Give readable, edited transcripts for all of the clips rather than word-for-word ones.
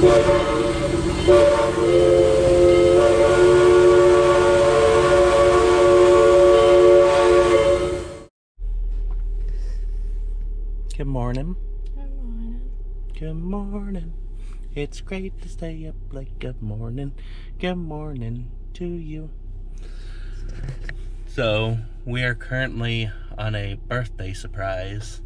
Good morning. Good morning. Good morning. It's great to stay up late. Good morning. Good morning to you. So, we are currently on a birthday surprise.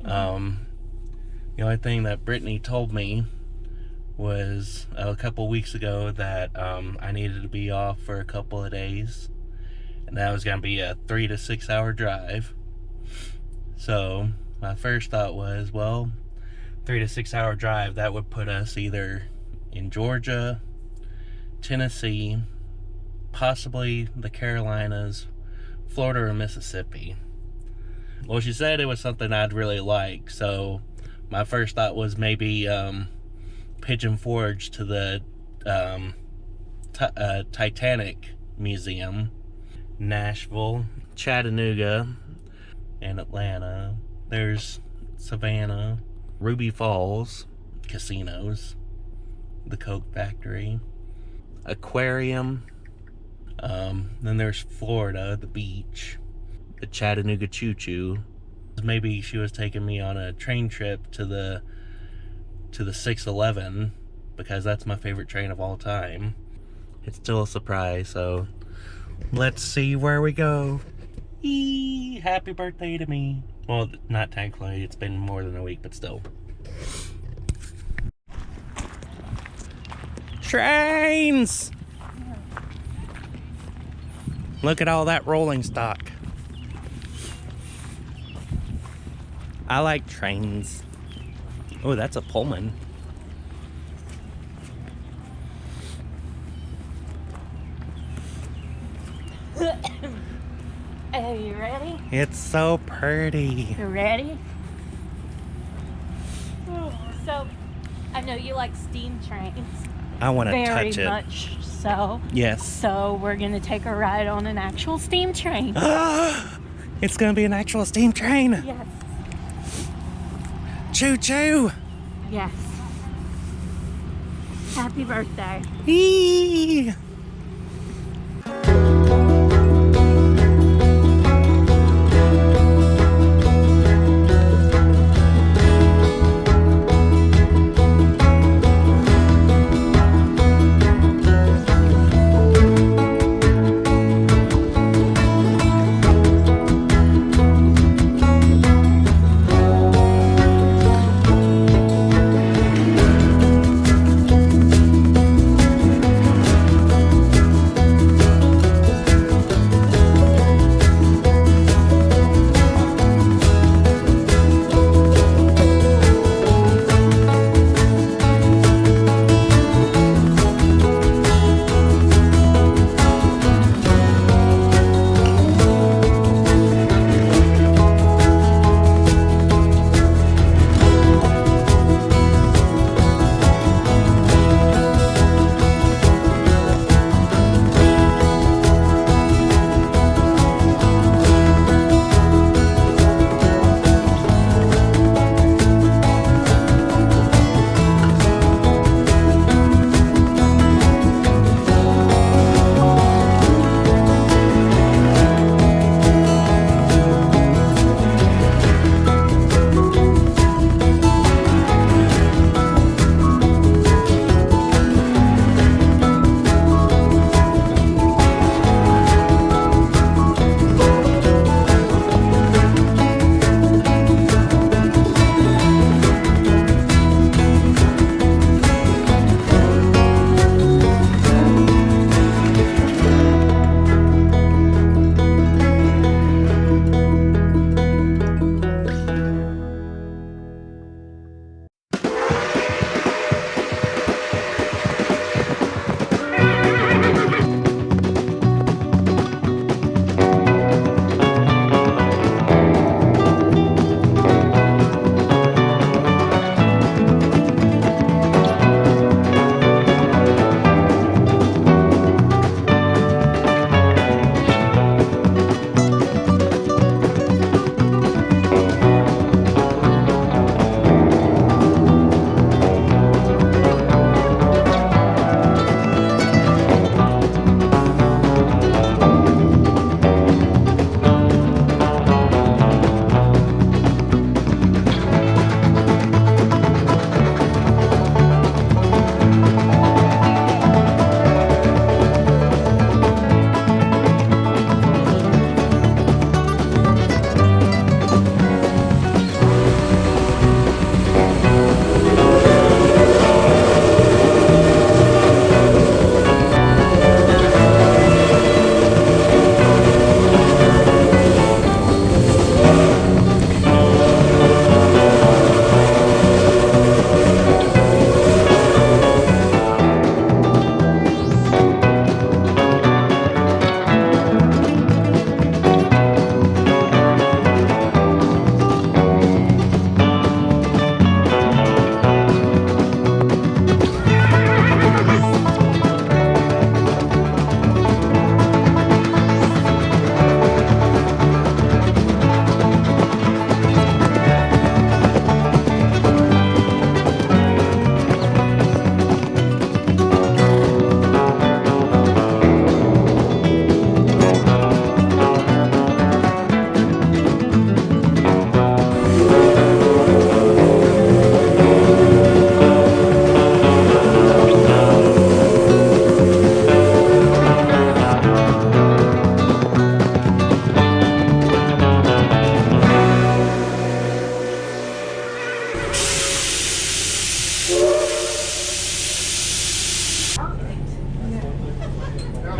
The only thing that Brittany told me was a couple weeks ago that I needed to be off for a couple of days. And that was going to be a 3 to 6 hour drive. So, my first thought was, well, 3 to 6 hour drive, that would put us either in Georgia, Tennessee, possibly the Carolinas, Florida, or Mississippi. Well, she said it was something I'd really like, so my first thought was maybe Pigeon Forge to the Titanic Museum, Nashville, Chattanooga, and Atlanta. There's Savannah, Ruby Falls, casinos, the Coke Factory, aquarium. Then there's Florida, the beach, the Chattanooga Choo Choo. Maybe she was taking me on a train trip to the 611 because that's my favorite train of all time. It's still a surprise, so let's see where we go. Eee, happy birthday to me. Well, not technically, it's been more than a week, but still. Trains! Look at all that rolling stock. I like trains. Oh, that's a Pullman. Are you ready? It's so pretty. You ready? So, I know you like steam trains. I want to Very touch it. much so. Yes. So, we're going to take a ride on an actual steam train. It's going to be an actual steam train. Yes. Choo choo. Yes. Happy birthday. Eee.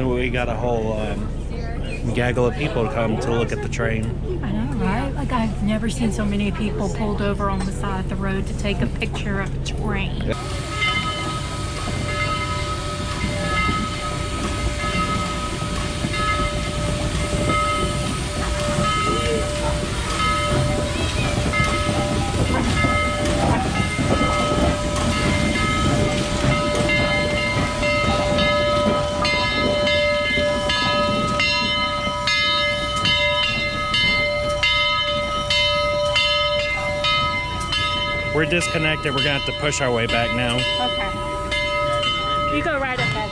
We got a whole gaggle of people to come to look at the train. I know, right? Like, I've never seen so many people pulled over on the side of the road to take a picture of a train. We're disconnected. We're gonna have to push our way back now. Okay. You go right ahead.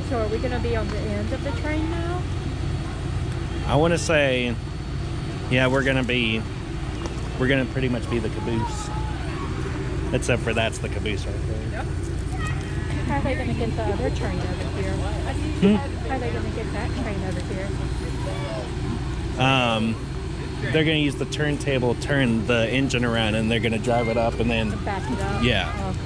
So are we going to be on the end of the train now? I want to say, yeah, we're gonna pretty much be the caboose. Except for that's the caboose right there. How are they going to get the other train over here? How are they going to get that train over here? They're gonna use the turntable, turn the engine around, and they're gonna drive it up and then Back it up? yeah. Okay.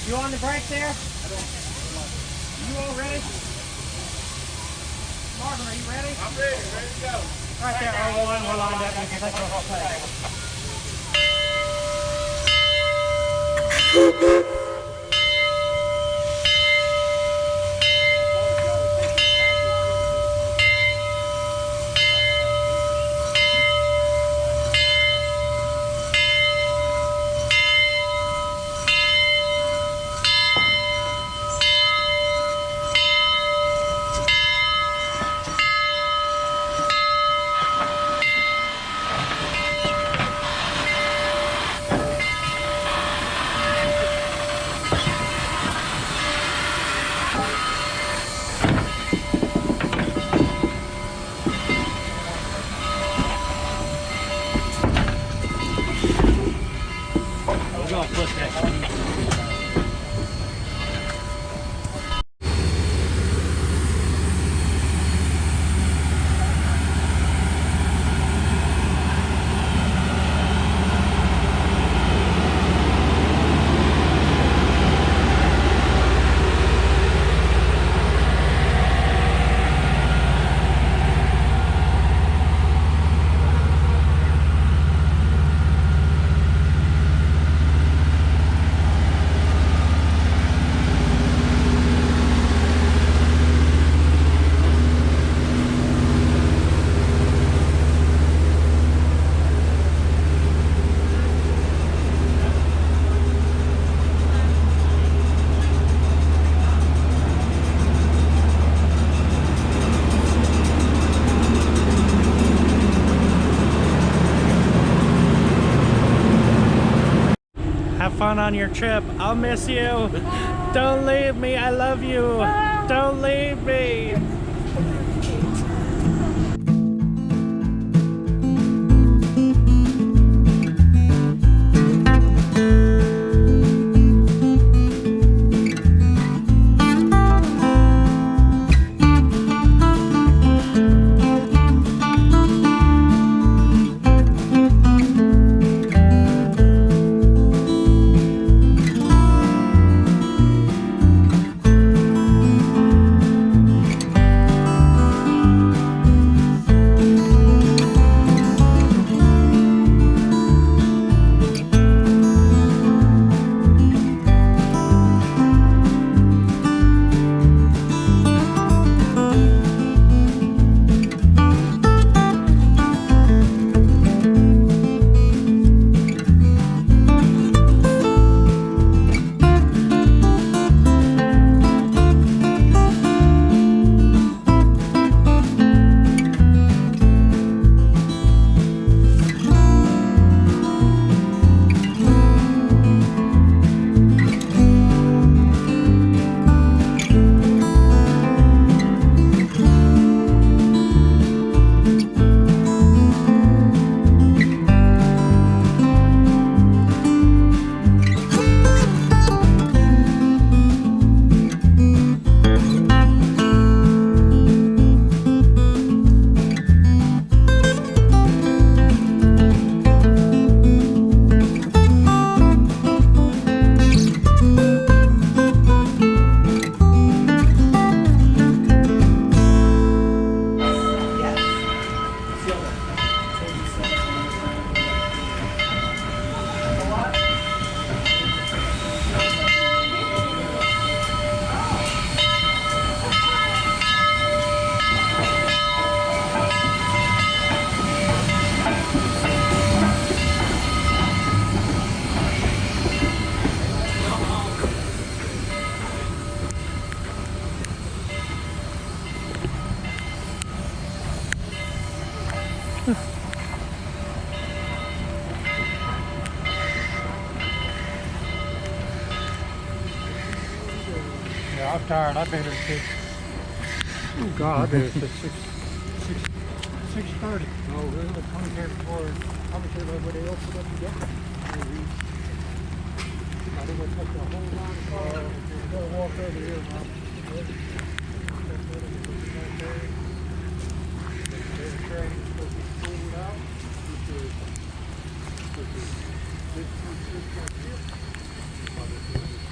You on the break there? You all ready? Marvin, are you ready? I'm ready to go. Right there, R1, we're lined up. You can take off play. fun on your trip. I'll miss you. Don't leave me. I love you. Don't leave me. Yeah, I'm tired. I've been here since. Oh God, I've been here since 6:30. Oh really? I come here before. I'm sure everybody else would have to get. I think we'll take the whole line. We'll walk over here, Mom. This is